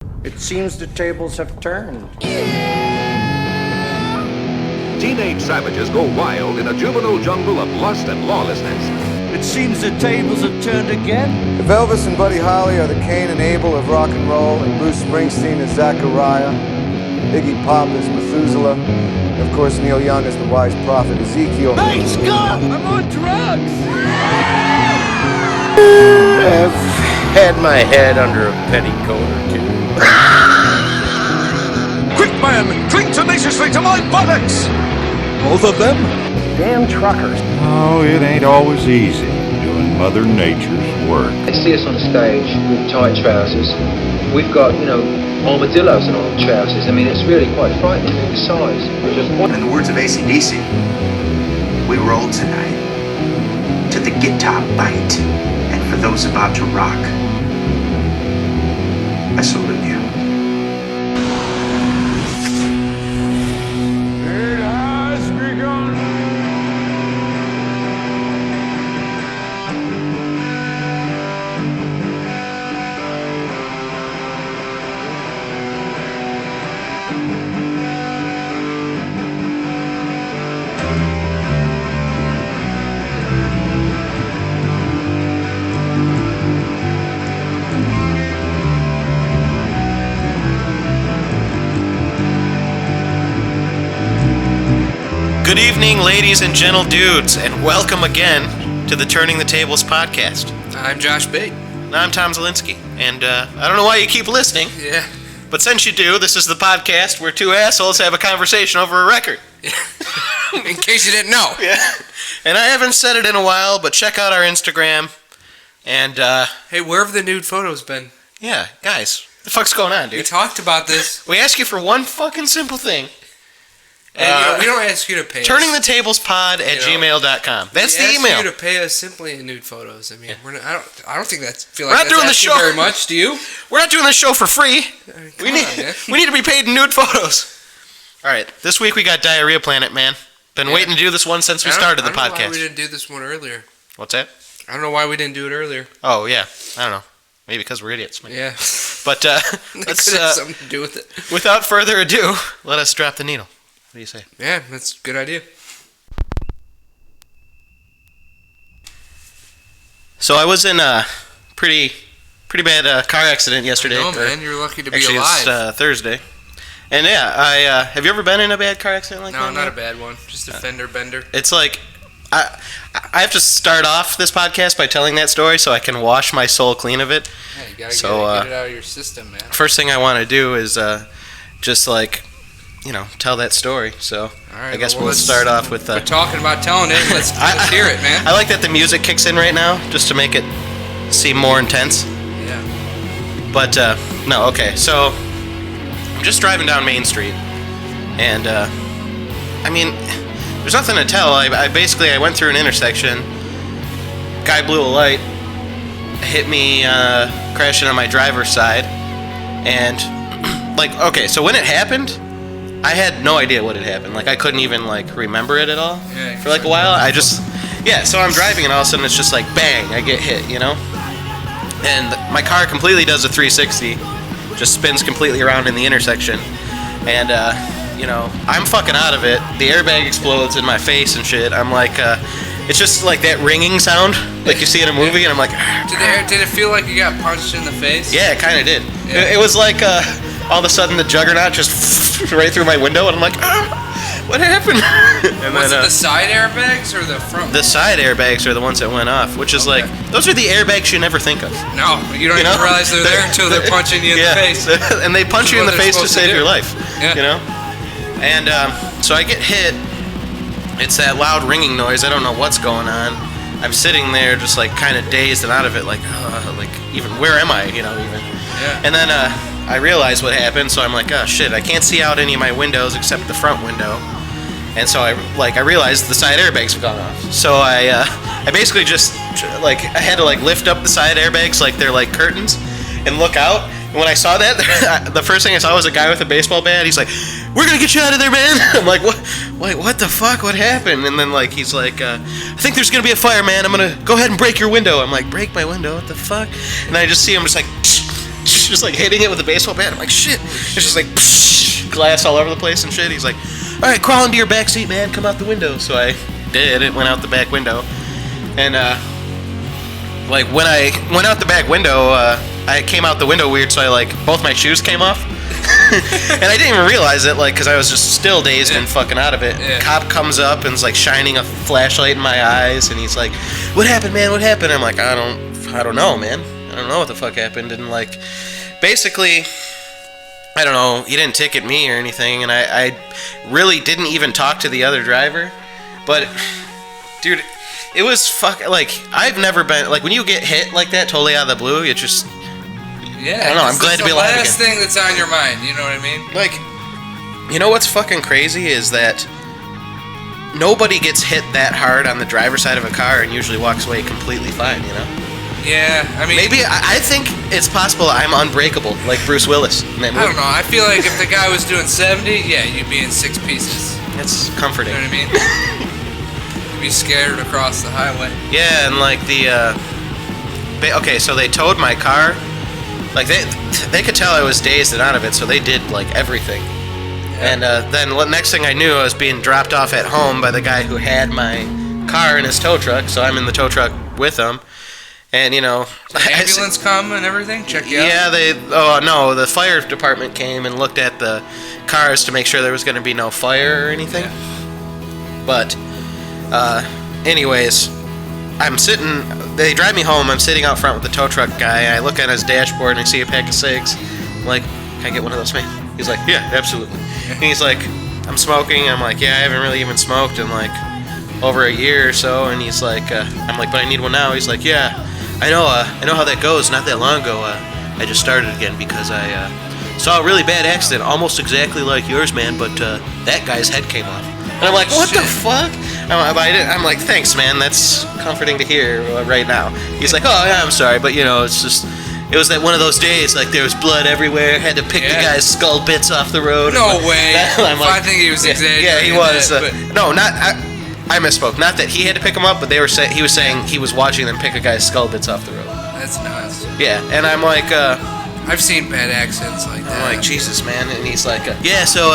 It seems the tables have turned. Teenage savages go wild in a juvenile jungle of lust and lawlessness. It seems the tables have turned again. If Elvis and Buddy Holly are the Cain and Abel of rock and roll, and Bruce Springsteen is Zachariah, Iggy Pop is Methuselah, and of course Neil Young is the wise prophet Ezekiel. Hey, Scott! I'm on drugs! I've had my head under a petticoat or two. Quick, man! Cling tenaciously to my buttocks! Both of them? Damn truckers. Oh, it ain't always easy doing Mother Nature's work. They see us on stage with tight trousers. We've got, armadillos in our trousers. I mean, it's really quite frightening, the size. In the words of AC/DC, we roll tonight to the guitar bite. And for those about to rock, I salute you. It has begun! Good evening, ladies and gentle dudes, and welcome again to the Turning the Tables podcast. I'm Josh Bate. And I'm Tom Zielinski, and I don't know why you keep listening, Yeah. but since you do, this is the podcast where two assholes have a conversation over a record. In case you didn't know. Yeah. And I haven't said it in a while, but check out our Instagram, and Hey, where have the nude photos been? yeah, guys, what the fuck's going on, We dude? talked about this, We ask you for one fucking simple thing. and we don't ask you to pay us. TurningTheTablesPod at gmail.com. That's We the ask email. you to pay us simply in nude photos. I mean, I don't think that's feel We're like not that's doing the asking show. very much. Do you? We're not doing this show for free. Come We on, need man. we need to be paid in nude photos. All right, this week we got Diarrhea Planet, man. Been waiting to do this one since we started the I don't know why we podcast. didn't do this one earlier. What's that? I don't know why we didn't do it earlier. Oh yeah, I don't know. Maybe because we're idiots. Maybe. Yeah. But That let's, could have something to do with it. without further ado, let us drop the needle. What do you say? Yeah, that's a good idea. So I was in a pretty bad car accident yesterday. No, or- man, you're lucky to be Actually, alive. it's Thursday. And yeah, I have you ever been in a bad car accident like that? No, not man? a bad one. Just a fender bender. It's like I have to start off this podcast by telling that story so I can wash my soul clean of it. Yeah, you gotta So, get it out of your system, man. First thing I want to do is just like tell that story. So All right, I guess well, we'll let's- start off with We're talking about telling it. Let's hear it, man. I like that the music kicks in right now just to make it seem more intense. Yeah. But no, okay. So I'm just driving down Main Street, and I mean, there's nothing to tell. I basically went through an intersection. Guy blew a light, hit me, crashing on my driver's side, and okay. So when it happened, I had no idea what had happened. Like I couldn't even remember it at all Yeah, for a while. So I'm driving, and all of a sudden it's just like bang, I get hit, and my car completely does a 360, just spins completely around in the intersection, and I'm fucking out of it. The airbag explodes in my face and shit. I'm like, it's just like that ringing sound like you see in a movie, and I'm like, Did it feel like you got punched in the face? yeah, it kind of did. Yeah. It was like all of a sudden the juggernaut just right through my window, and I'm like, what happened? And Was it the side airbags or the front? the side airbags are the ones that went off, which is Okay. those are the airbags you never think of. No, you don't even realize they're there until they're punching you in the face. And they punch you in the That's what face to they're supposed to save do. your life. Yeah. And so I get hit. It's that loud ringing noise. I don't know what's going on. I'm sitting there just kind of dazed and out of it, even where am I? Even. Yeah. And then I realize what happened, so I'm like, oh shit, I can't see out any of my windows except the front window. And so I realized the side airbags have gone off. So I basically just I had to lift up the side airbags like they're like curtains and look out. And when I saw that, the first thing I saw was a guy with a baseball bat. He's like, "We're gonna get you out of there, man." I'm like, "What? Wait, what the fuck? What happened?" And then he's like, "I think there's gonna be a fire, man. I'm gonna go ahead and break your window." I'm like, "Break my window? What the fuck?" And I just see him just he's just like hitting it with a baseball bat. I'm like, shit. It's just like psh, glass all over the place and shit. He's like, all right, crawl into your back seat, man. Come out the window. So I did. It went out the back window, and like when I went out the back window, I came out the window weird. So I like both my shoes came off. And I didn't even realize it, like, because I was just still dazed and fucking out of it. Yeah. Cop comes up and is like shining a flashlight in my eyes, and he's like, "What happened, man? What happened?" I'm like, "I don't know, man. I don't know what the fuck happened." And like, basically, I don't know. He didn't ticket me or anything, and I really didn't even talk to the other driver. But, dude, it was like I've never been like when you get hit like that totally out of the blue, it just. Yeah, I don't know, I'm glad to be alive again. It's the last thing that's on your mind, you know what I mean? Like, you know what's fucking crazy is that nobody gets hit that hard on the driver's side of a car and usually walks away completely fine, you know? Yeah, I mean... Maybe, I think it's possible I'm unbreakable, like Bruce Willis in that movie. I don't know, I feel like if the guy was doing 70, yeah, you'd be in 6 pieces. That's comforting. You know what I mean? You'd be scared across the highway. Yeah, and like okay, so they towed my car. Like, they could tell I was dazed and out of it, so they did, like, everything. Yeah. And then next thing I knew, I was being dropped off at home by the guy who had my car in his tow truck, so I'm in the tow truck with him. And, you know... Did the ambulance come and everything? Check you out? Yeah, no, the fire department came and looked at the cars to make sure there was going to be no fire or anything. Yeah. But, anyways... I'm sitting, they drive me home, I'm sitting out front with the tow truck guy, I look at his dashboard and I see a pack of cigs. I'm like, can I get one of those, man? He's like, yeah, absolutely. And he's like, I'm smoking. I'm like, yeah, I haven't really even smoked in like over a year or so. And he's like, I'm like, but I need one now. He's like, yeah, I know how that goes. Not that long ago, I just started again because I saw a really bad accident, almost exactly like yours, man, but that guy's head came off. And I'm like, what the fuck? I'm like, thanks, man. That's comforting to hear right now. He's like, oh, yeah, I'm sorry, but, you know, it was that one of those days, like, there was blood everywhere. Had to pick the guy's skull bits off the road. No way. I think he was exaggerating. Yeah, he was. That, no, not... I misspoke. Not that he had to pick them up, but he was saying he was watching them pick a guy's skull bits off the road. That's nuts. Yeah, and I'm like... I've seen bad accidents like that. I'm like, Jesus, man. And he's like, yeah, so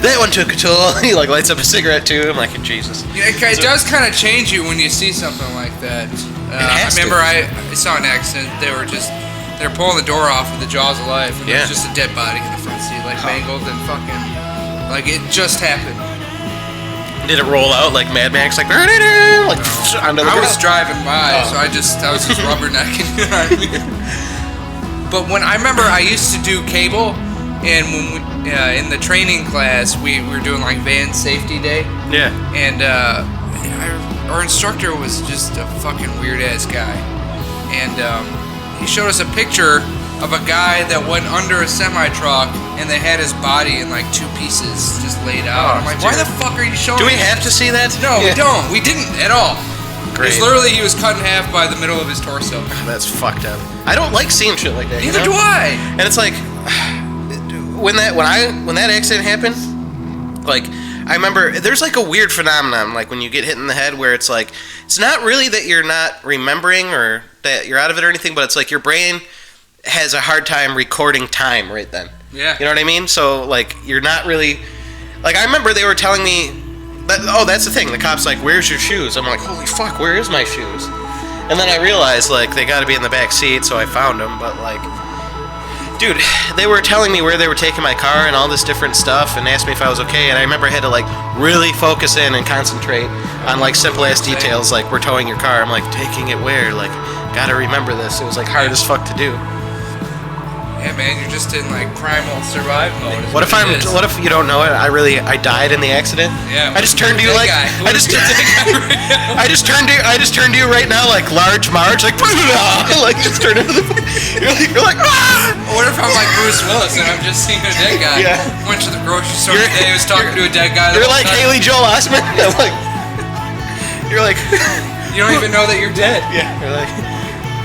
that one took a toll. He like lights up a cigarette too. I'm like, Jesus. Yeah, it does kind of change you when you see something like that. I remember I saw an accident. They were pulling the door off with the jaws of life, and there was just a dead body in the front seat, like mangled and fucking, like it just happened. Did it roll out like Mad Max, like onto the ground? I was driving by, so I was just rubbernecking. You know what I mean? But when I remember, I used to do cable, and when we, in the training class, we were doing like van safety day. Yeah. And our instructor was just a fucking weird ass guy, and he showed us a picture of a guy that went under a semi truck, and they had his body in like 2 pieces just laid out. I'm like, why the fuck are you showing? Do we have to see that? No, we don't. We didn't at all. Great. It's literally he was cut in half by the middle of his torso. That's fucked up. I don't like seeing shit like that. Neither do I. And it's like when that accident happened, like I remember there's like a weird phenomenon like when you get hit in the head where it's like it's not really that you're not remembering or that you're out of it or anything, but it's like your brain has a hard time recording time right then. Yeah. You know what I mean? So like you're not really like I remember they were telling me that's the thing. The cop's like, where's your shoes? I'm like, holy fuck, where is my shoes? And then I realized, like, they gotta be in the back seat, so I found them. But, like, dude, they were telling me where they were taking my car and all this different stuff and asked me if I was okay. And I remember I had to, like, really focus in and concentrate on, like, simple-ass details, like, we're towing your car. I'm like, taking it where? Like, gotta remember this. It was, like, hard as fuck to do. Yeah, man, you're just in like primal survive mode. What if you don't know it? I died in the accident. Yeah. I just turned to you like I just turned to you right now like large Marge like like just turned into the you're like ah! What if I'm like Bruce Willis and I'm just seeing a dead guy? Yeah. Went to the grocery store today. Was talking to a dead guy. You're like Haley Joel Osment. You're like you don't even know that you're dead. Yeah. You're like.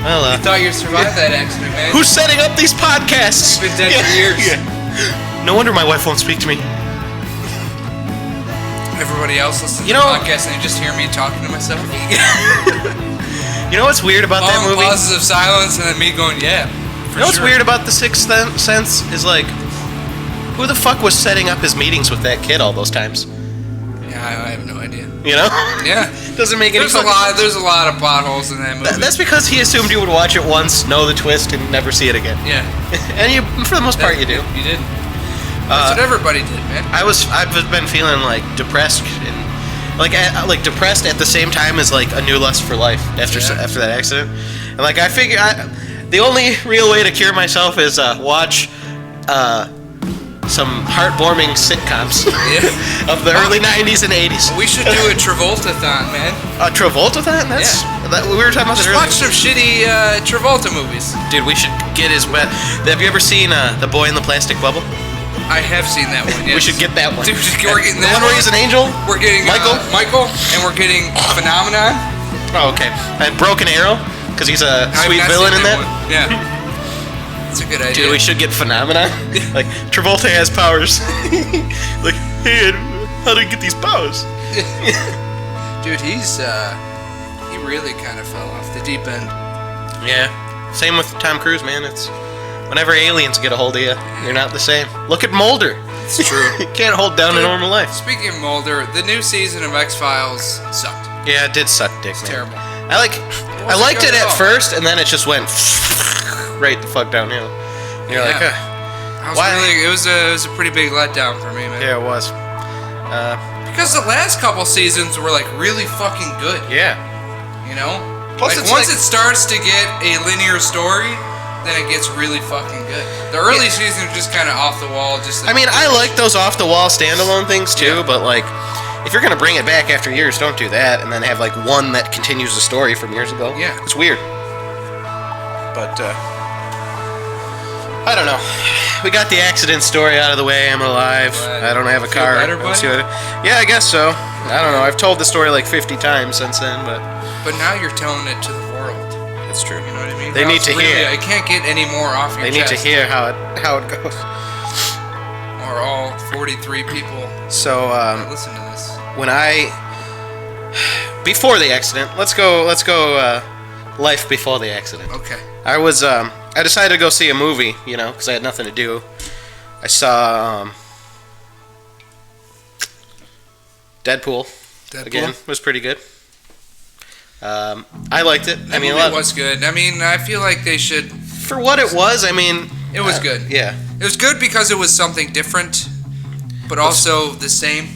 Well, you thought you'd survive that accident, man. Who's setting up these podcasts? You've been dead for years. Yeah. No wonder my wife won't speak to me. Everybody else listens to the podcast and they just hear me talking to myself. You know what's weird about that movie? Pauses of silence and then me going, yeah, You know what's weird about The Sixth Sense is like, who the fuck was setting up his meetings with that kid all those times? Yeah, I have no idea. You know? Yeah. Doesn't make any There's a lot of plot holes in that movie. That's because he assumed you would watch it once, know the twist, and never see it again. Yeah. And you, for the most part, you do. You did. That's what everybody did, man. I've been feeling like depressed and like depressed at the same time as like a new lust for life after that accident. And like I figure the only real way to cure myself is watch some heartwarming sitcoms of the early 90s and 80s. We should do a Travolta-thon, man. A Travolta-thon? We were talking about Just that earlier. watch some shitty Travolta movies. Dude, we should get his wet. Have you ever seen The Boy in the Plastic Bubble? I have seen that one, yes. We should get that one. Dude, we're getting the that one where he's an angel? We're getting Michael, and we're getting Phenomenon. Oh, okay. And Broken Arrow, because he's a sweet villain in that. Yeah. That's a good idea. Dude, we should get Phenomenon. Like, Travolta has powers. Like, hey, how do you get these powers? Dude, he really kind of fell off the deep end. Yeah. Same with Tom Cruise, man. It's whenever aliens get a hold of you, you're not the same. Look at Mulder. It's true. You can't hold down a normal life. Speaking of Mulder, the new season of X-Files sucked. Yeah, it did suck dick, man. Terrible. I liked it at first, and then it just went right the fuck downhill. And you're like, it was a pretty big letdown for me, man. Yeah, it was. Because the last couple seasons were like really fucking good. Yeah. You know? Plus like once it starts to get a linear story, then it gets really fucking good. The early seasons are just kind of off the wall. Just. Like, I mean, I like those off the wall standalone things too, but like, if you're gonna bring it back after years, don't do that, and then have like one that continues the story from years ago. Yeah. It's weird. But I don't know. We got the accident story out of the way. I'm alive. I don't have a car. Better, buddy? Yeah, I guess so. I don't know. I've told the story like 50 times since then, but now you're telling it to the world. It's true. You know what I mean? They need to hear. I can't get any more off your chest. They need to hear how it goes. Or all 43 people. So listen to this. Before the accident, let's go life before the accident. Okay. I decided to go see a movie, you know, because I had nothing to do. I saw Deadpool. Again, was pretty good. I liked it. I mean, it was good. I mean, I feel like they should. For what it was, I mean, it was good. Yeah, it was good because it was something different, but also the same.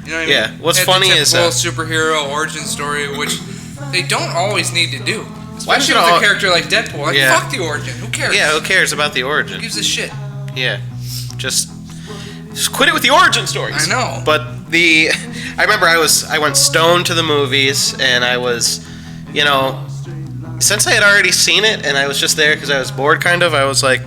You know what I mean? Yeah. What's funny is superhero origin story, which they don't always need to do. Especially with a character like Deadpool. Like, fuck the origin. Who cares? Yeah, who cares about the origin? Who gives a shit? Yeah. Just quit it with the origin stories. I know. But I remember I went stoned to the movies, and I was, you know, since I had already seen it, and I was just there because I was bored, kind of, I was like,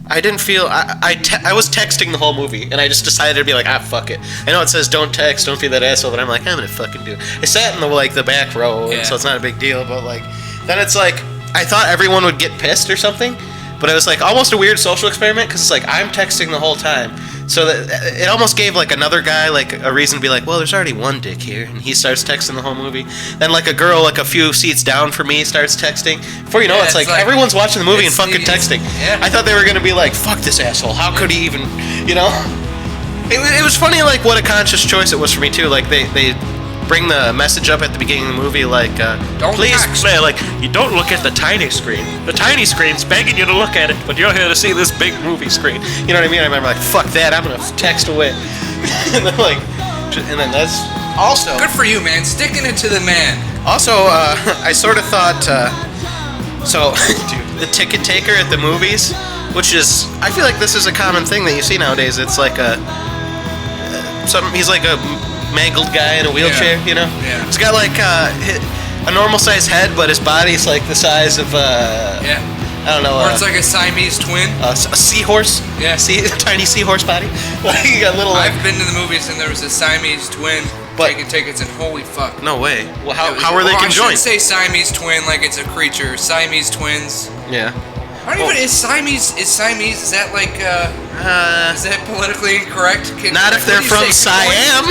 I didn't feel, I was texting the whole movie, and I just decided to be like, fuck it. I know it says don't text, don't be that asshole, but I'm like, I'm gonna fucking do it. I sat in the back row, and so it's not a big deal, but like, then it's like, I thought everyone would get pissed or something, but it was like almost a weird social experiment, because it's like, I'm texting the whole time. So that it almost gave like another guy like a reason to be like, well, there's already one dick here, and he starts texting the whole movie. Then like a girl like a few seats down from me starts texting. Before you know, it's like everyone's watching the movie and fucking texting. Yeah. I thought they were gonna be like, fuck this asshole. How could he even, you know? It was funny like what a conscious choice it was for me too. Like they bring the message up at the beginning of the movie, like, please, like, you don't look at the tiny screen. The tiny screen's begging you to look at it, but you're here to see this big movie screen. You know what I mean? I remember, like, fuck that, I'm gonna text away. And then, like, and then that's also... Good for you, man, sticking it to the man. Also, I sort of thought, so, dude, the ticket taker at the movies, which is, I feel like this is a common thing that you see nowadays. It's like he's like a mangled guy in a wheelchair, you know? Yeah. He's got like a normal sized head, but his body's like the size of I don't know. Or it's like a Siamese twin. A seahorse. Yeah. Tiny seahorse body. Like you got little. I've been to the movies and there was a Siamese twin taking tickets, and holy fuck. No way. Well, how were they conjoined? I shouldn't say Siamese twin like it's a creature. Siamese twins. Yeah. I don't even. Is Siamese? Is that like? Is that politically incorrect? Not if they're from Siam.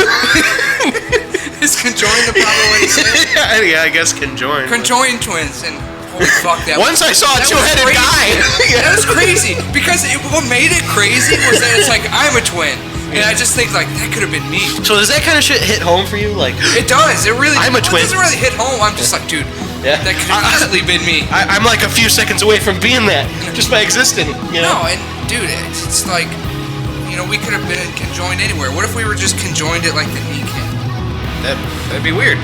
Is conjoined the proper way to say it? Yeah, I guess conjoined. Conjoined twins, and Holy fuck, that Once I saw a that was two-headed crazy. guy. That was crazy because what made it crazy was that it's like I'm a twin, and I just think like that could have been me. So does that kind of shit hit home for you? Like, It does. It really. I'm a twin. It doesn't really hit home. I'm just like, dude, yeah, that could have easily been me. I'm like a few seconds away from being that just by existing. You know? No, and dude, it's like, we could have been conjoined anywhere. What if we were just conjoined at like the kneecap? That'd be weird.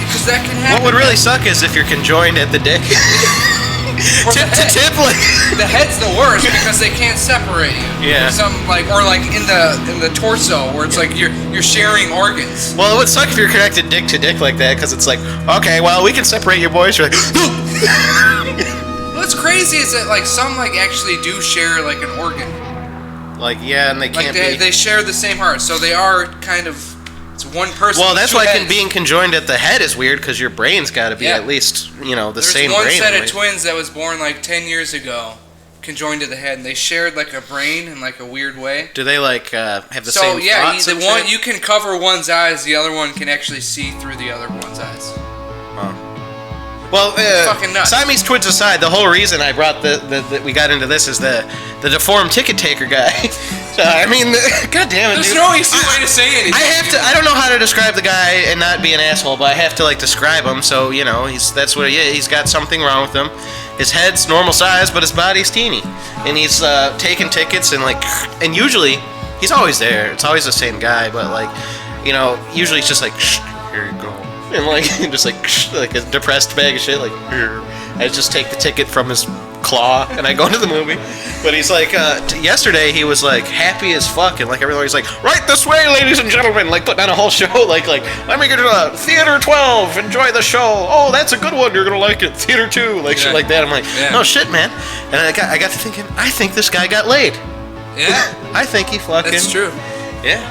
Because that can happen. What would really suck is if you're conjoined at the dick. Or Tip to tip, like. The head's the worst because they can't separate you. Yeah. Or like in the torso where it's like you're sharing organs. Well, it would suck if you're connected dick to dick like that, because it's like, okay, well, we can separate your boys. You're like, What's crazy is that like some like actually do share like an organ. like, yeah, and they Like can't be. they share the same heart, so they are kind of. It's one person. Well, that's two why heads. being conjoined at the head is weird, because your brain's got to be Yeah. at least, the There's same one brain. set at of least. twins that was born like 10 years ago, conjoined to the head, and they shared like a brain in like a weird way. Do they like have the So same yeah, thoughts the and one shit? you can cover one's eyes, the other one can actually see through the other one's eyes. Well, fucking nuts. Siamese twins aside, the whole reason I brought we got into this is the deformed ticket taker guy. So I mean, god damn it, There's dude. no easy way to say anything. I don't know how to describe the guy and not be an asshole, but I have to like describe him. So that's what he is. He's got something wrong with him. His head's normal size, but his body's teeny, and he's taking tickets and usually he's always there. It's always the same guy, but like, usually it's just like, shh, here you go, and like just like shh, like a depressed bag of shit. Like, here, I just take the ticket from his claw and I go into the movie. But he's like, yesterday he was like happy as fuck, and like everybody's like, right this way, ladies and gentlemen, like putting on a whole show, like let me get to Theater 12, enjoy the show. Oh, that's a good one, you're gonna like it. Theater 2, like shit like that. I'm like, no shit, man. And I got to thinking, I think this guy got laid. Yeah, I think he fucking. that's true. Yeah,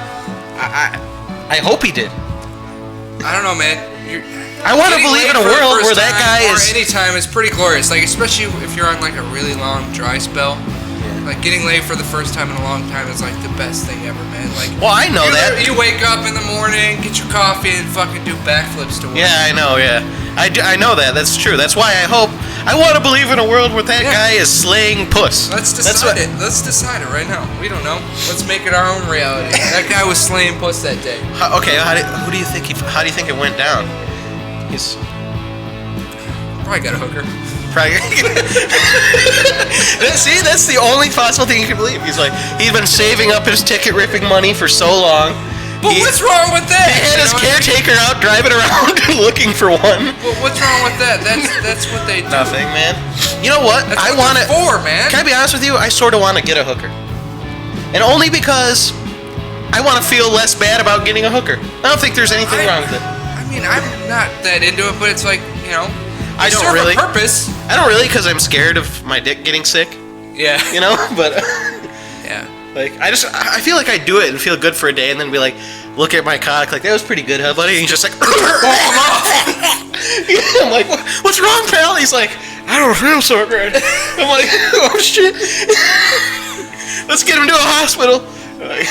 I hope he did. I don't know, man. I want to believe in a world where that guy or is. anytime is pretty glorious. Like especially if you're on like a really long dry spell. Like getting laid for the first time in a long time is like the best thing ever, man. Like, Well, I know that. You wake up in the morning, get your coffee, and fucking do backflips to work. Yeah, I know. Yeah, I know that. That's true. That's why I want to believe in a world where that guy is slaying puss. Let's decide it. Let's decide it right now. We don't know. Let's make it our own reality. That guy was slaying puss that day. Okay, how do you think it went down? He's Probably got a hooker. probably. See, that's the only possible thing you can believe. He's been saving up his ticket ripping money for so long. But what's wrong with that? He had his caretaker out driving around looking for one. Well, what's wrong with that? That's what they do. Nothing, man. You know what? That's I what want they're for, man. Can I be honest with you? I sort of want to get a hooker, and only because I want to feel less bad about getting a hooker. I don't think there's anything wrong with it. I mean, I'm not that into it, but it's like, I don't serve really. a purpose. I don't really, because I'm scared of my dick getting sick. Yeah. But Yeah. like, I feel like I do it and feel good for a day, and then be like, look at my cock, like, that was pretty good, huh, buddy? And he's just like, I'm like, what's wrong, pal? He's like, I don't feel so good. I'm like, oh shit. Let's get him to a hospital. Like,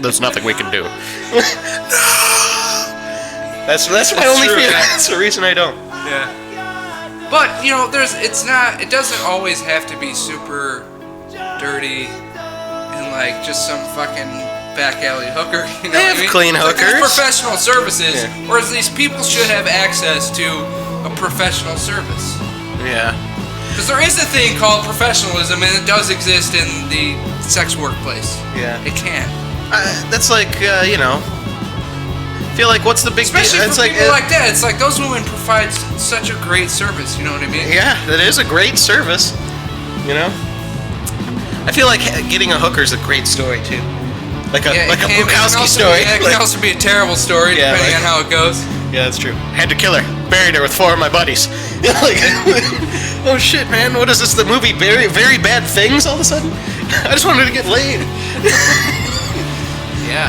there's nothing we can do. No. That's my only true, fear. yeah. That's the reason I don't. Yeah. But, it doesn't always have to be super dirty and like just some fucking back alley hooker. You know They what I have mean? clean Like, there's hookers. professional services, Yeah. or at least people should have access to a professional service. Yeah. Because there is a thing called professionalism, and it does exist in the sex workplace. Yeah. It can. That's like, I feel like, what's the big Especially deal? for people like that. It's like those women provide such a great service, you know what I mean? Yeah, that is a great service. I feel like getting a hooker is a great story too, like a Bukowski story. Yeah, it can also be a terrible story, Yeah, depending on like- how it goes. Yeah, that's true. Had to kill her. Buried her with 4 of my buddies. Like, oh shit, man! What is this? The movie Very, Very Bad Things? All of a sudden, I just wanted to get laid. Yeah.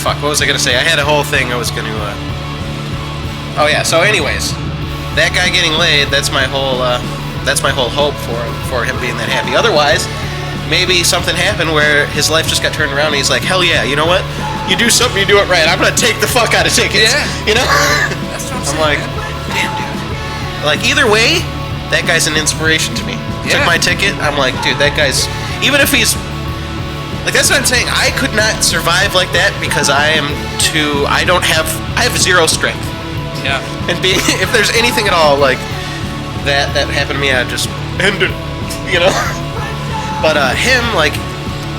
Fuck. What was I gonna say? I had a whole thing I was gonna. Oh yeah. So, anyways, that guy getting laid. That's my whole hope for him being that happy. Otherwise, maybe something happened where his life just got turned around and he's like, hell yeah, you know what? You do something, you do it right. I'm gonna take the fuck out of tickets. Yeah. You know? That's what I'm I'm saying. like, man. damn, dude. Like, either way, that guy's an inspiration to me. Yeah. Took my ticket. I'm like, dude, that guy's, even if he's, like, that's what I'm saying. I could not survive like that because I have zero strength. Yeah. And being, if there's anything at all like that happened to me, I just ended, you know. But him, like,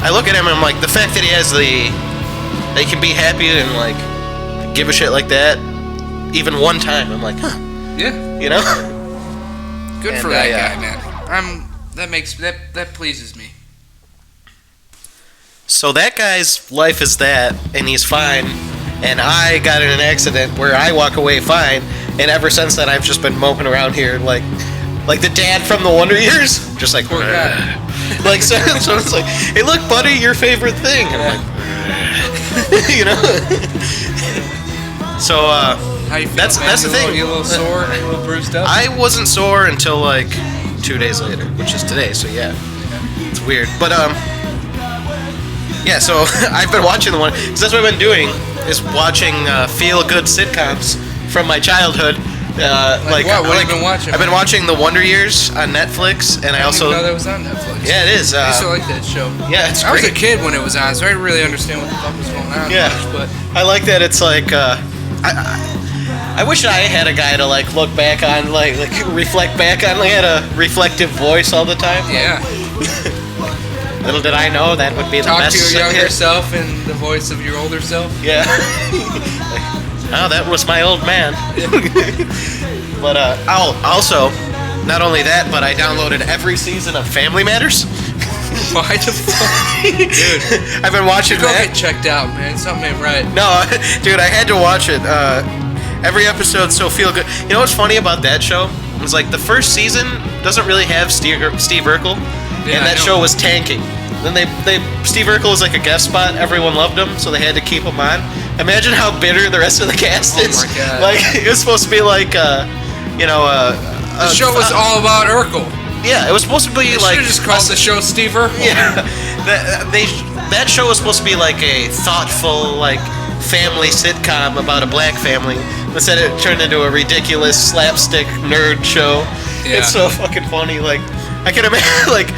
I look at him and I'm like, the fact that they can be happy and like give a shit like that, even one time, I'm like, huh, Yeah. you know. Good And for that guy, man. That pleases me. So that guy's life is that, and he's fine. And I got in an accident where I walk away fine, and ever since then I've just been moping around here like the dad from the Wonder Years, just like, Poor guy. like so it's like, hey, look, buddy, your favorite thing. And I'm like, you know. So How you feel, that's man? the thing. You a little sore, a little bruised up? I wasn't sore until like 2 days later, which is today. So yeah, it's weird, but yeah. So I've been watching the one, because that's what I've been doing, is watching feel-good sitcoms from my childhood. Like what? What have you been watching? I've been watching The Wonder Years on Netflix, and I didn't also even know that was on Netflix. yeah, it is. I used to like that show. Yeah, it's I was a great. kid when it was on, so I didn't really understand what the fuck was going on. Yeah. much, but I like that. It's like I wish I had a guy to like look back on, like reflect back on. Like, I had a reflective voice all the time. yeah. Little did I know that would be the Talk best. to your younger hit. self and the voice of your older self. Yeah. Oh, that was my old man. But I'll also, not only that, but I downloaded every season of Family Matters. Why the fuck? Dude. I've been watching Go that. get checked out, man. Something ain't right. No, dude, I had to watch it. Every episode's so feel good. You know what's funny about that show? It's like the first season doesn't really have Steve Urkel, Yeah, and I that know. show was tanking. Then Steve Urkel was like a guest spot. Everyone loved him, so they had to keep him on. Imagine how bitter the rest of the cast is. Oh my God. Like, it was supposed to be like, The show was all about Urkel. Yeah, it was supposed to be They like should have just called the show Steve Urkel. yeah, that show was supposed to be like a thoughtful, like, family sitcom about a black family. Instead, it turned into a ridiculous slapstick nerd show. Yeah. It's so fucking funny. Like, I can imagine. Like,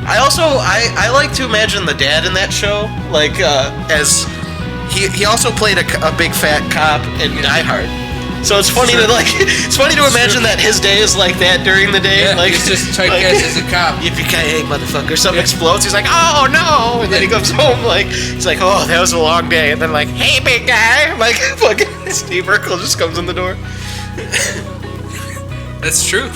I like to imagine the dad in that show, like, as he also played a big fat cop in Die Hard. So it's funny to imagine that his day is like that during the day. Yeah, like he's just typecast as a cop. Yippee-ki-yay, motherfucker! Something explodes. He's like, oh no! And then he comes home like he's like, oh, that was a long day. And then like, hey, big guy! Like fucking Steve Urkel just comes in the door. That's true.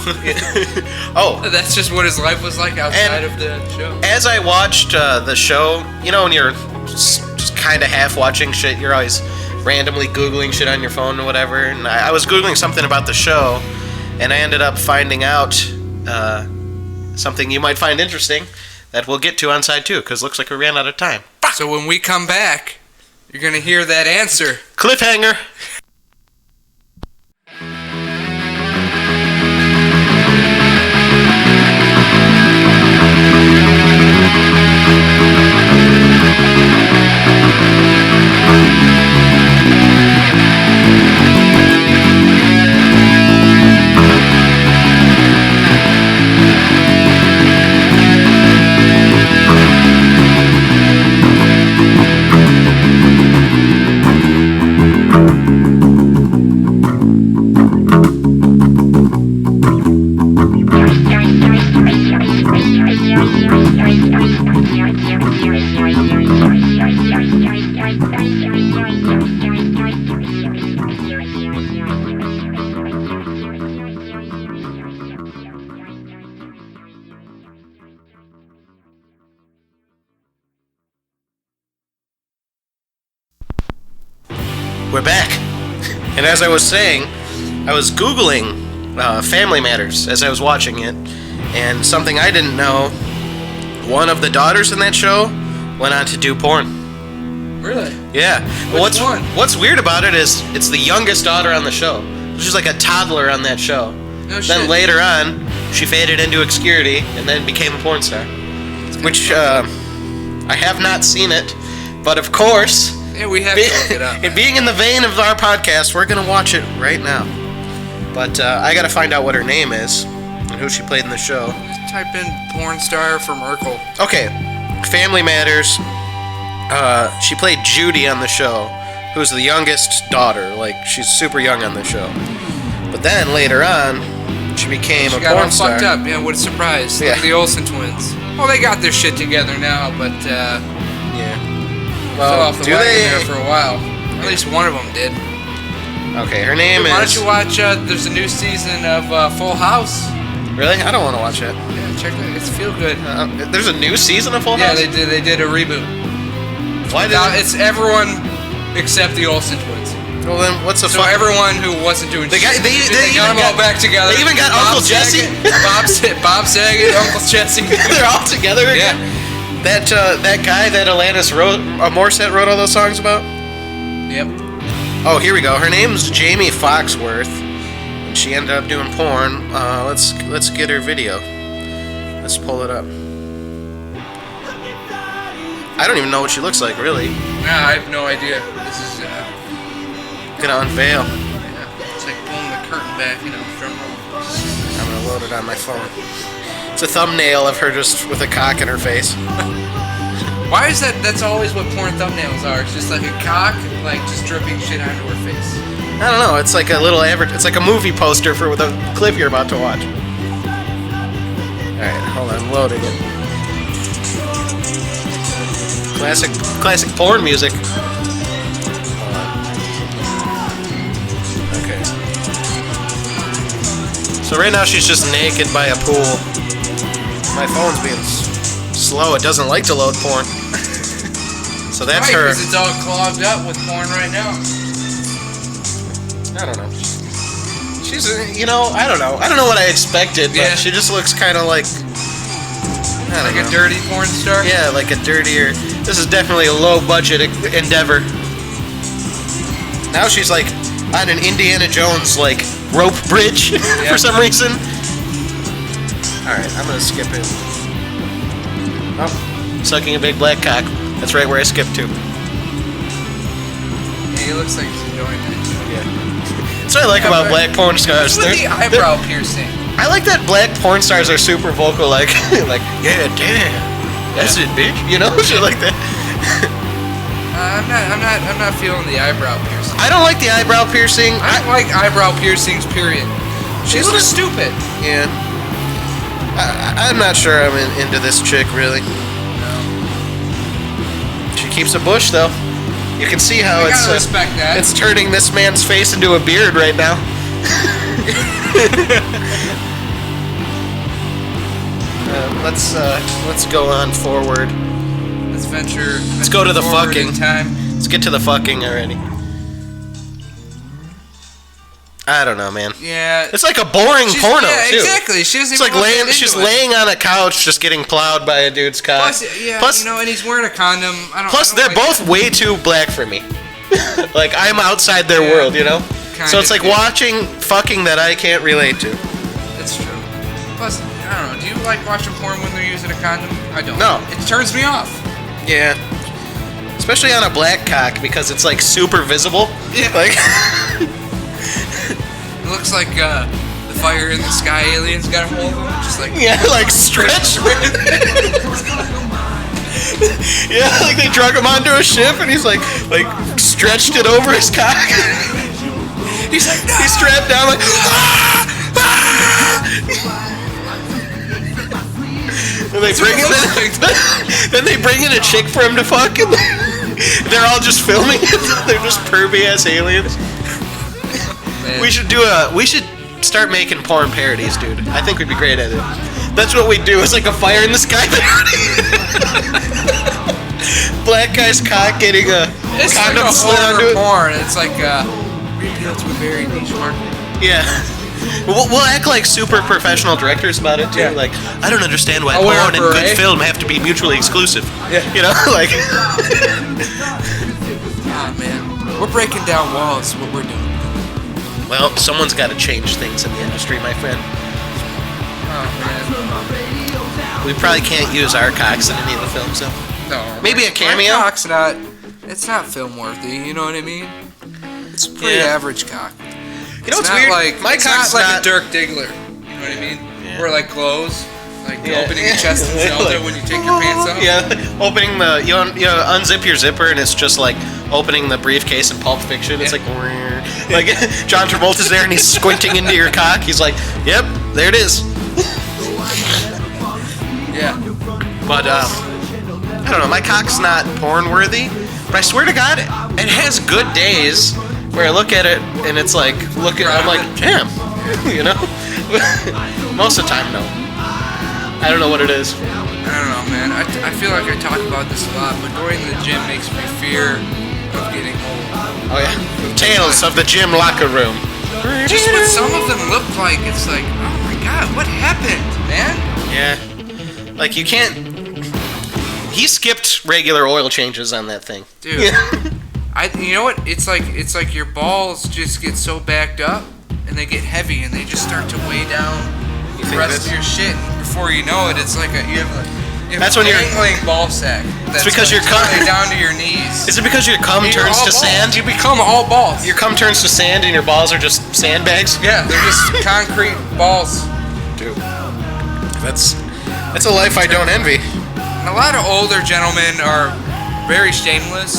Oh, That's just what his life was like outside of the show. as I watched the show, you know, when you're just kind of half watching shit, you're always randomly Googling shit on your phone or whatever. And I was Googling something about the show, and I ended up finding out something you might find interesting that we'll get to on side 2, because looks like we ran out of time. So when we come back, you're gonna hear that answer. Cliffhanger. We're back. And as I was saying, I was Googling Family Matters as I was watching it, and something I didn't know, one of the daughters in that show went on to do porn. Really? Yeah. But Which one? What's weird about it is it's the youngest daughter on the show. She's like a toddler on that show. No Then shit. later on, she faded into obscurity and then became a porn star. which I have not seen it, but of course, Yeah, we have to look it up. and being in the vein of our podcast, we're gonna watch it right now. But I gotta find out what her name is and who she played in the show. Type in porn star for Merkel. Okay, Family Matters. She played Judy on the show, who's the youngest daughter. Like, she's super young on the show. But then later on, she became She a got porn all star. fucked up. Yeah, what a surprise. Yeah. Like the Olsen twins. Well, they got their shit together now, but Yeah. fell off the do wagon they? there for a while. At least one of them did. Okay, her name Why don't is. you watch? There's a new season of Full House. Really? I don't want to watch it. Yeah, check it. It's feel good. There's a new season of Full Yeah, House. they did a reboot. Why did? Now, it's everyone except the Olsen twins. Well, then what's the So fuck? everyone who wasn't doing They got- shit, they got even them all got- back together. they even got Uncle Jesse? Bob Saget, Uncle Jesse. They're all together again. Yeah. That guy that Alanis Morissette wrote all those songs about. Yep. Oh, here we go. Her name's Jamie Foxworth, and she ended up doing porn. Let's get her video. Let's pull it up. I don't even know what she looks like, really. Nah, I have no idea. This is Gonna unveil. yeah, it's like pulling the curtain back, you know, drum roll. I'm gonna load it on my phone. It's a thumbnail of her just with a cock in her face. Why is that? That's always what porn thumbnails are. It's just like a cock, like just dripping shit onto her face. I don't know. It's like a little it's like a movie poster for the clip you're about to watch. All right, hold on, I'm loading it. Classic porn music. Hold on. Okay. So right now she's just naked by a pool. My phone's being slow. It doesn't like to load porn. So that's right, her. because it's all clogged up with porn right now. I don't know. She's, I don't know. I don't know what I expected, but Yeah. she just looks kind of like, I don't Like know. a dirty porn star. Yeah, like a dirtier. This is definitely a low budget endeavor. Now she's like on an Indiana Jones like rope bridge for some reason. All right, I'm gonna skip it. Oh, sucking a big black cock. That's right where I skipped to. Yeah, he looks like he's enjoying it. That's what I like about black porn stars. What's with the eyebrow piercing? I like that black porn stars are super vocal, like, yeah, damn, that's it, bitch. You know, shit like that. I'm not feeling the eyebrow piercing. I don't like the eyebrow piercing. I don't like eyebrow piercings. Period. She looks stupid. Yeah. I'm not sure I'm into this chick really. She keeps a bush though. You can see how I it's gotta respect that. it's turning this man's face into a beard right now. Let's go on forward. Let's venture. Let's go to the forward fucking in time. Let's get to the fucking already. I don't know, man. Yeah. It's like a boring porno yeah, too. Exactly. She doesn't It's even like wanna get into she's it. laying on a couch just getting plowed by a dude's cock. Plus, and he's wearing a condom. Plus, they're both way too black for me. Like, I'm outside their world, you know? So it's like watching fucking that I can't relate to. It's true. Plus, I don't know. Do you like watching porn when they're using a condom? I don't. No. It turns me off. Yeah. Especially on a black cock because it's like super visible. Yeah. Like, it looks like the fire in the sky aliens got a hold of him. Just like yeah, like stretched. Yeah, like they drug him onto a ship and he's like stretched it over his cock. He's like, he's strapped down like, and they bring him in, then they bring in a chick for him to fuck and they're all just filming it. They're just pervy ass aliens. Man. We should start making porn parodies, dude. I think we'd be great at it. That's what we do. It's like a fire in the sky parody. Black guy's cock getting a It's like condom a slid onto horror it. porn. It's like appeal to a very niche market. Yeah. We'll act like super professional directors about it too. Yeah. Like, I don't understand why I'll wear porn a and good beret. film have to be mutually exclusive. Yeah. You know, like. Ah, man. We're breaking down walls. What we're doing. Well, someone's got to change things in the industry, my friend. Oh man. we probably can't use our cocks in any of the films. So No. maybe a cameo. My cock's not. It's not film worthy. You know what I mean? It's a pretty Yeah. average cock. You know what's not weird? Like, My it's cock's not like not- a Dirk Diggler. You know what I mean? Yeah. Where it like glows, like Yeah. opening your chest in Zelda Like- when you take your pants off. Yeah, opening the you unzip your zipper and it's just like opening the briefcase in Pulp Fiction. It's like John Travolta's there and he's squinting into your cock. He's like, "Yep, there it is." Yeah. But I don't know. My cock's not porn worthy, but I swear to God, it has good days where I look at it and it's like I'm like, damn, you know. Most of the time, no. I don't know what it is. I don't know, man. I feel like I talk about this a lot, but going to the gym makes me fear of getting old. Oh yeah, tales of the gym locker room. Just what some of them look like, it's like, oh my god, what happened, man? Yeah, like you can't. He skipped regular oil changes on that thing, Dude. You know what? It's like your balls just get so backed up, and they get heavy, and they just start to weigh down the rest of your shit. And before you know it, it's like you have That's a when you're- dangling ball sack. That's because like your cum- totally down to your knees. Is it because your cum You're turns all to balls. sand? You become all balls. Your cum turns to sand and your balls are just sandbags? Yeah, they're just concrete balls. Dude. That's a life I don't envy. And a lot of older gentlemen are very shameless.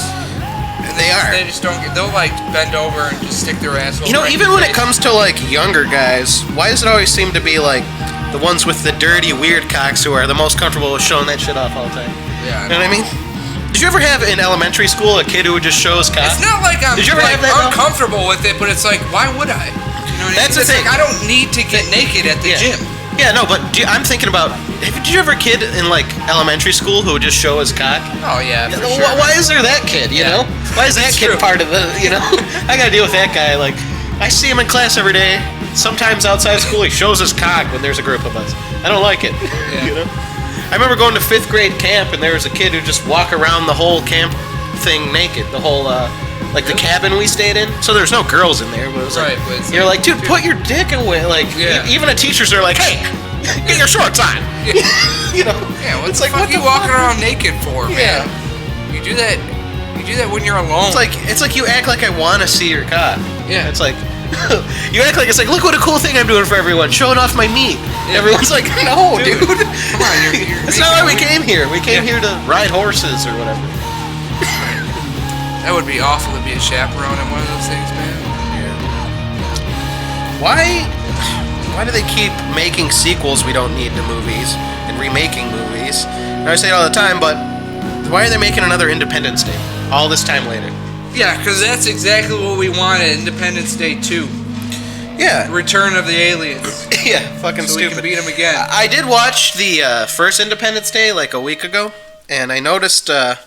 They are. They just don't get. They'll like bend over and just stick their ass over. You know, in even your when it face. comes to like younger guys, why does it always seem to be like the ones with the dirty, weird cocks who are the most comfortable with showing that shit off all the time? Yeah. You know what I mean? Did you ever have in elementary school a kid who would just show his cock? It's not like I'm Did you ever like have that, though? uncomfortable with it, but it's like, why would I? You know what That's I mean? the It's thing. like I don't need to get naked at the Yeah. gym. Yeah, no, but I'm thinking about. Did you ever a kid in like elementary school who would just show his cock? Oh yeah, for Why- sure. Why is there that kid? You know, why is that It's kid true. part of the? You know, I gotta deal with that guy. Like, I see him in class every day. Sometimes outside of school, he shows his cock when there's a group of us. I don't like it. You know, I remember going to 5th grade camp and there was a kid who just walk around the whole camp thing naked. The whole like the cabin we stayed in. So there's no girls in there, but it was like Right, but it's you're like, dude, put your dick away. Like, even the teachers are like, hey, get your shorts on. You know, Yeah, what it's the like, fuck what you the walking fuck? around naked for, Yeah. man? You do that. You do that when you're alone. It's like you act like I want to see your cock. Yeah. It's like you act like it's like, look what a cool thing I'm doing for everyone, showing off my meat. Yeah. Everyone's like, no, dude. Come on, you're That's not why we making- came here. We came here to ride horses or whatever. That would be awful to be a chaperone on one of those things, man. Why do they keep making sequels we don't need to movies and remaking movies? And I say it all the time, but why are they making another Independence Day all this time later? Yeah, because that's exactly what we wanted. Independence Day 2. Yeah. Return of the Aliens. Yeah, fucking So stupid. we can beat them again. I did watch the first Independence Day like a week ago, and I noticed that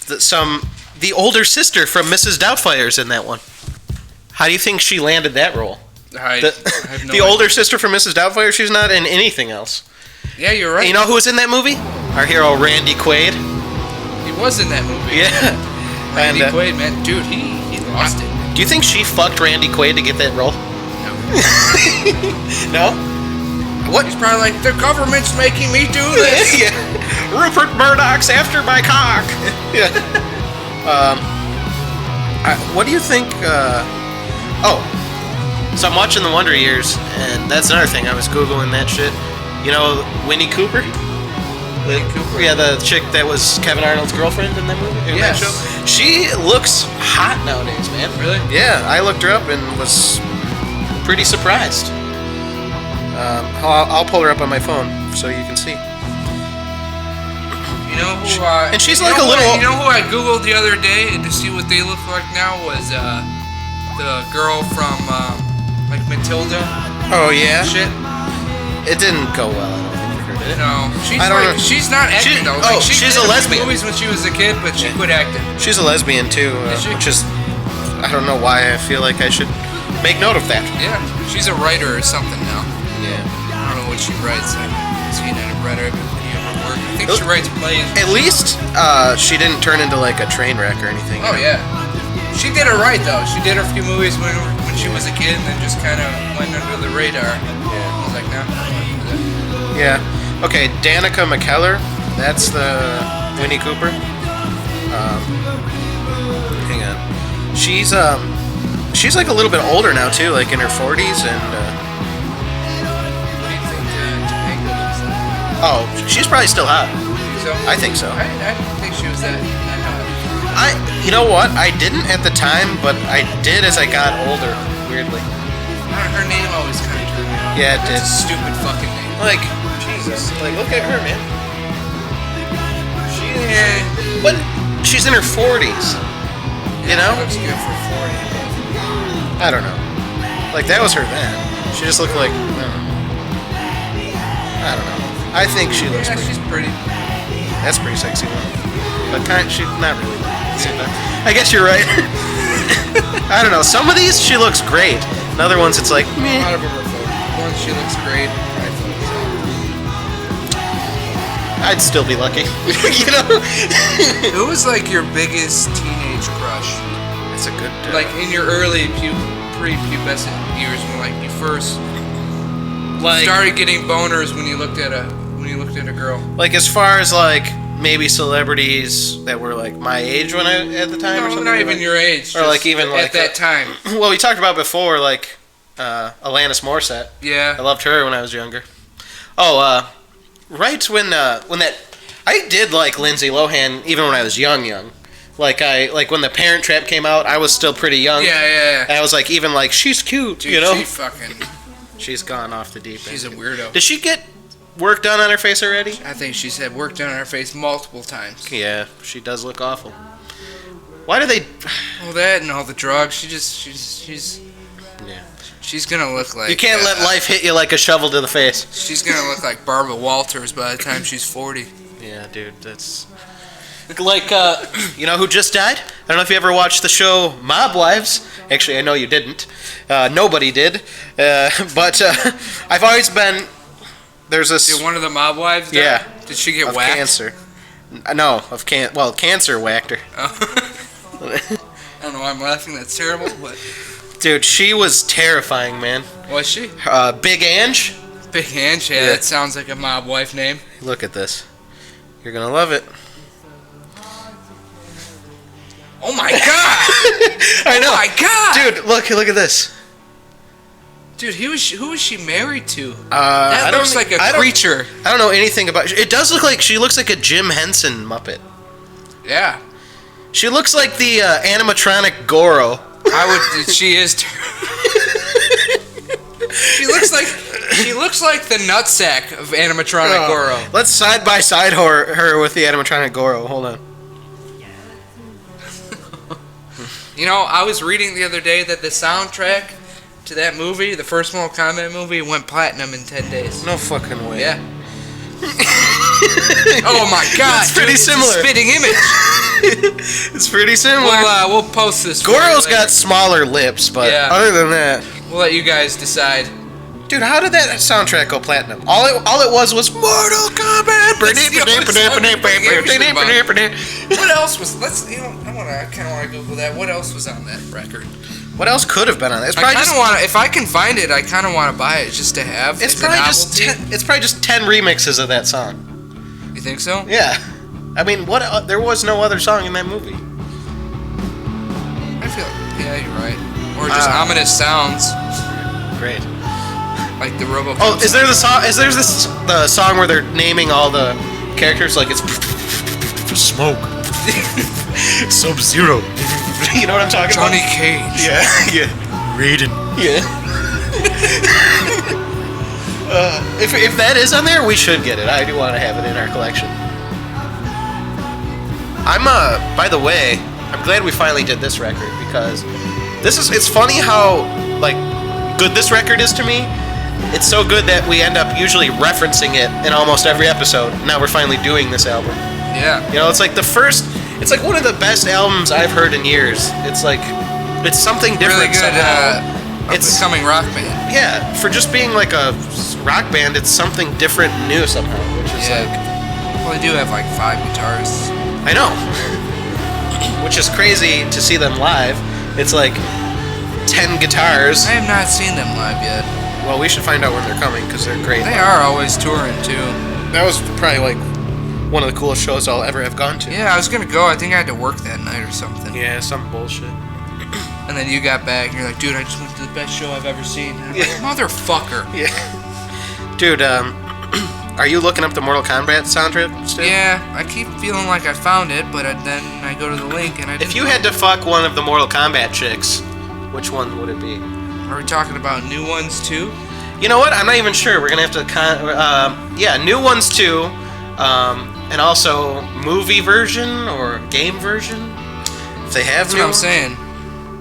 the older sister from Mrs. Doubtfire's in that one. How do you think she landed that role? I The, have no the older sister from Mrs. Doubtfire, she's not in anything else. Yeah, you're right. And you know who was in that movie? Our hero Randy Quaid. He was in that movie. Yeah. Randy And, Quaid, man, dude, he lost it. Do you think she fucked Randy Quaid to get that role? No. What? He's probably like, the government's making me do this. Yeah. Rupert Murdoch's after my cock. Yeah. What do you think? So I'm watching The Wonder Years, and that's another thing. I was googling that shit. You know, Winnie Cooper. Yeah, the chick that was Kevin Arnold's girlfriend in that movie, in that show. She looks hot nowadays, man. Really? Yeah, I looked her up and was pretty surprised. I'll pull her up on my phone so you can see. You know who? And she's you like know a little- You know who I googled the other day to see what they look like now was the girl from like Matilda. Oh yeah. Shit. It didn't go well. I don't think for her, did it? No, she's I don't like know. she's not acting though. Like, she's did a few lesbian. Movies when she was a kid, but she quit acting. She's a lesbian too, Is she? which is I don't know why I feel like I should make note of that. Yeah, she's a writer or something now. Yeah. I don't know what she writes. I haven't seen any read any of her work. I think she writes plays. At least she didn't turn into like a train wreck or anything. Oh yeah, she did it right though. She did a few movies when she was a kid, and then just kind of went under the radar. Yeah, I was like, nah. Yeah. Okay, Danica McKellar. That's the Winnie Cooper. Hang on. She's like a little bit older now too, like in her 40s, and What do you think Topanga looks like? oh, she's probably still hot. So, I think so. I didn't think she was that hot. You know what? I didn't at the time, but I did as I got older. Weirdly. Her name always kind of turned me off. Yeah, it That's did. a stupid fucking name. Like, Jesus. Like, look at her, man. Yeah. But she's in her 40s. You know? Looks good for 40. I don't know. Like, that was her then. She just looked like, I don't know. I think she looks Yeah, pretty. she's pretty. That's pretty sexy one. But she's not really. I guess you're right. I don't know. Some of these she looks great. And other ones it's like, A meh. lot of them are photos. One, she looks great. I I'd still be lucky. You know? Who was like your biggest teenage crush? That's a good. Like in your early pre-pubescent years, when like you first started getting boners when you looked at a girl. Like as far as like maybe celebrities that were like my age when I at the time, or No, something. not even like, your age. or just like even like at that time. Well, we talked about before, like Alanis Morissette. Yeah. I loved her when I was younger. Oh, right when that I did like Lindsay Lohan even when I was young. Like when the Parent Trap came out, I was still pretty young. Yeah. And I was like even like she's cute, Dude, you know. She's gone off the deep end. She's a weirdo. Did she get work done on her face already? I think she's had work done on her face multiple times. Yeah, she does look awful. Why do they? Well, that and all the drugs. She's Yeah. She's gonna look like. You can't let life hit you like a shovel to the face. She's gonna look like Barbara Walters by the time she's 40. Yeah, dude, that's like you know who just died? I don't know if you ever watched the show Mob Wives. Actually, I know you didn't. Nobody did. But I've always been. There's this. Did one of the mob wives die? Yeah. Did she get of whacked? Cancer. No, of cancer whacked her. Oh. I don't know why I'm laughing. That's terrible. But dude, she was terrifying, man. Was she? Big Ange. Big Ange. Yeah, that sounds like a mob wife name. Look at this. You're gonna love it. Oh my god! I know. Oh my god! Dude, look at this. Dude, who was she married to? That looks like a creature. I don't know anything about. It does look like she looks like a Jim Henson Muppet. Yeah. She looks like the animatronic Goro. She is. She looks like the nutsack of animatronic Goro. Let's side by side her with the animatronic Goro. Hold on. You know, I was reading the other day that the soundtrack to that movie, the first Mortal Kombat movie, went platinum in 10 days. No fucking way. Yeah. Oh my god. It's pretty similar. It's a spitting image. It's pretty similar. We'll post this. Goro's got smaller lips, but other than that, we'll let you guys decide. Dude, how did that soundtrack go platinum? All it was Mortal Kombat. What else was? I kind of want to Google that. What else was on that record? What else could have been on that? It's probably if I can find it, I kind of want to buy it just to have. It's probably it's probably just 10 remixes of that song. You think so? Yeah. I mean, there was no other song in that movie. I feel. Yeah, you're right. Or just ominous sounds. Great. Like the RoboCop. Oh, is there the song where they're naming all the characters? Like it's Smoke, Sub-Zero. You know what I'm talking Johnny about? Cage. Yeah. Raiden. Yeah. If that is on there, we should get it. I do want to have it in our collection. By the way, I'm glad we finally did this record because it's funny how like good this record is to me. It's so good that we end up usually referencing it in almost every episode. Now we're finally doing this album. Yeah. You know, it's like one of the best albums I've heard in years. It's something different really good, somehow. It's coming rock band. Yeah, for just being like a rock band, it's something different and new somehow, which is well, they do have like 5 guitarists. I know. Which is crazy to see them live. It's like 10 guitars. I have not seen them live yet. Well, we should find out when they're coming because they're great. They are always touring too. That was probably like one of the coolest shows I'll ever have gone to. Yeah, I was gonna go. I think I had to work that night or something. Yeah, some bullshit. And then you got back and you're like, dude, I just went to the best show I've ever seen. And I'm like, motherfucker. Yeah. Dude, are you looking up the Mortal Kombat soundtrack still? Yeah, I keep feeling like I found it, but then I go to the link and I didn't. If you had to fuck one of the Mortal Kombat chicks, which one would it be? Are we talking about new ones too? You know what? I'm not even sure. We're gonna have to new ones too, and also movie version or game version. If they have That's what I'm saying.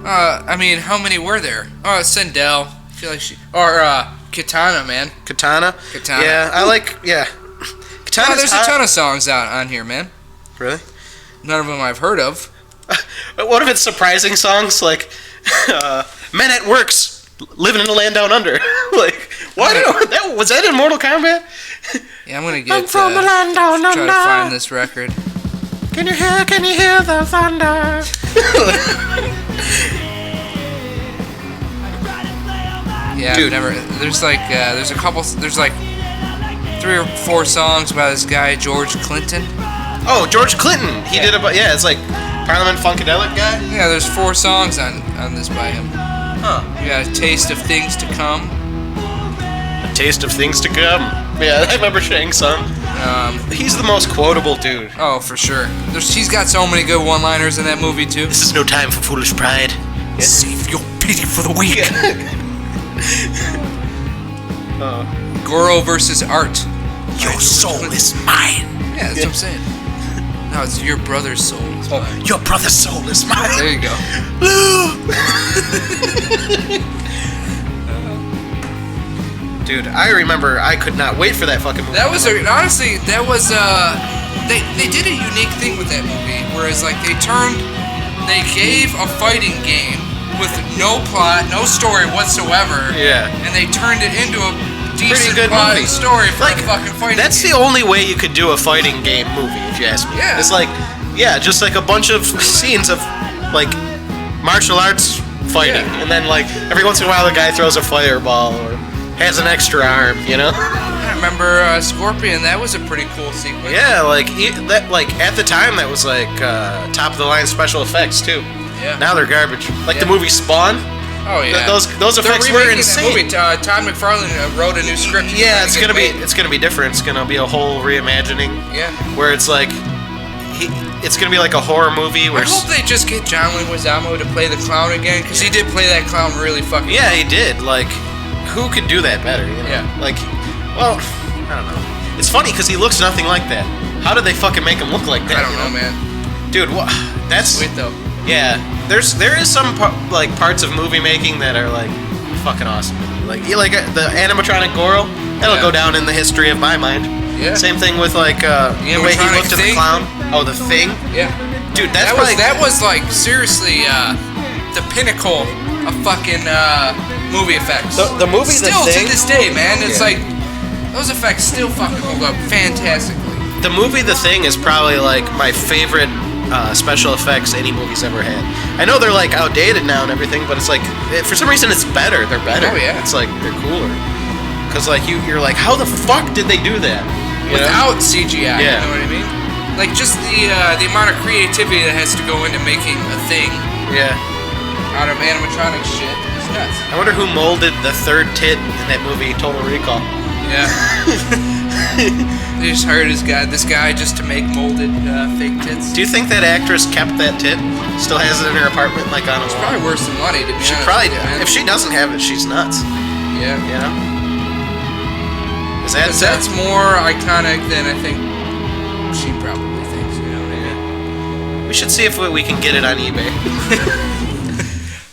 I mean, how many were there? Oh, Sindel. I feel like Katana, man. Katana. Yeah, I like. Yeah. Katana. There's a ton of songs out on here, man. Really? None of them I've heard of. What if it's surprising songs like "Men at Work's Living in the Land Down Under"? Like, what? Was that in Mortal Kombat? Yeah, I'm gonna get. I'm from the land down under. Try to find this record. Can you hear the thunder? Yeah, dude. I've never. There's like, there's a couple. There's like 3 or 4 songs about this guy George Clinton. Oh, George Clinton. He did about. Yeah, it's like Parliament Funkadelic guy. Yeah, there's 4 songs on this by him. Huh. You got A Taste of Things to Come. A Taste of Things to Come. Yeah, I remember Shang Tsung. He's the most quotable dude. Oh, for sure. He's got so many good one-liners in that movie too. This is no time for foolish pride. Yeah. Save your pity for the weak. Goro versus Art. Your soul is mine. Yeah, that's what I'm saying. No, it's your brother's soul. Your brother's soul is mine. There you go. Dude, I remember I could not wait for that fucking movie. That was honestly, that was they did a unique thing with that movie, whereas like they gave a fighting game with no plot, no story whatsoever. Yeah. And they turned it into a pretty decent good plot movie. and story for like, a fucking fighting that's game. the only way you could do a fighting game movie, if you ask me. Yeah. It's like, yeah, just like a bunch of scenes of like martial arts fighting, and then like every once in a while the guy throws a fireball or has an extra arm, you know? I remember Scorpion. That was a pretty cool sequence. Yeah, like that. Like at the time, that was like top of the line special effects too. Yeah. Now they're garbage. Like the movie Spawn. Oh yeah. Those effects were insane. That movie. Todd McFarlane wrote a new script. Yeah, it's gonna be different. It's gonna be a whole reimagining. Yeah. Where it's like, it's gonna be like a horror movie. Where I hope they just get John Leguizamo to play the clown again, because he did play that clown really fucking. Yeah, he did. Like, who could do that better? You know? Yeah. Like, well, I don't know. It's funny because he looks nothing like that. How did they fucking make him look like that? I don't know, man. Dude, that's sweet though. Yeah, there is some like parts of movie making that are like fucking awesome. Like the animatronic Goro, that'll go down in the history of my mind. Yeah. Same thing with like the way he looked at the clown. Oh, the Thing. Yeah. Dude, that was like seriously the pinnacle of fucking movie effects. The movie still The Thing, to this day, man. It's like those effects still fucking hold up fantastically. The movie The Thing is probably like my favorite special effects any movie's ever had. I know they're like outdated now and everything, but it's like for some reason it's better. They're better. Oh yeah. It's like they're cooler. Cause like you're like, how the fuck did they do that? Without CGI, Yeah. you know what I mean? Like just the amount of creativity that has to go into making a thing Yeah. out of animatronic shit is nuts. I wonder who molded the third tit in that movie Total Recall. Yeah. They just hired this guy just to make molded fake tits. Do you think that actress kept that tit? Still has it in her apartment, like on a It's wall? probably worse than money, to be honest. She probably. with you, man. If she doesn't have it, she's nuts. Yeah. You know? Is Because that's more iconic than I think she probably thinks, you know what I mean? We should see if we can get it on eBay.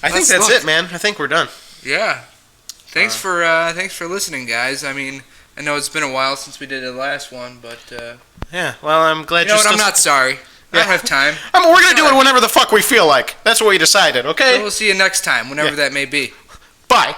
I think that's it, man. I think we're done. Yeah. Thanks for listening, guys. I mean, I know it's been a while since we did the last one, but yeah. Well, I'm glad you know what? I'm not sorry. I don't have time. We're gonna do it whenever the fuck we feel like. That's what we decided. Okay. So we'll see you next time, whenever that may be. Bye.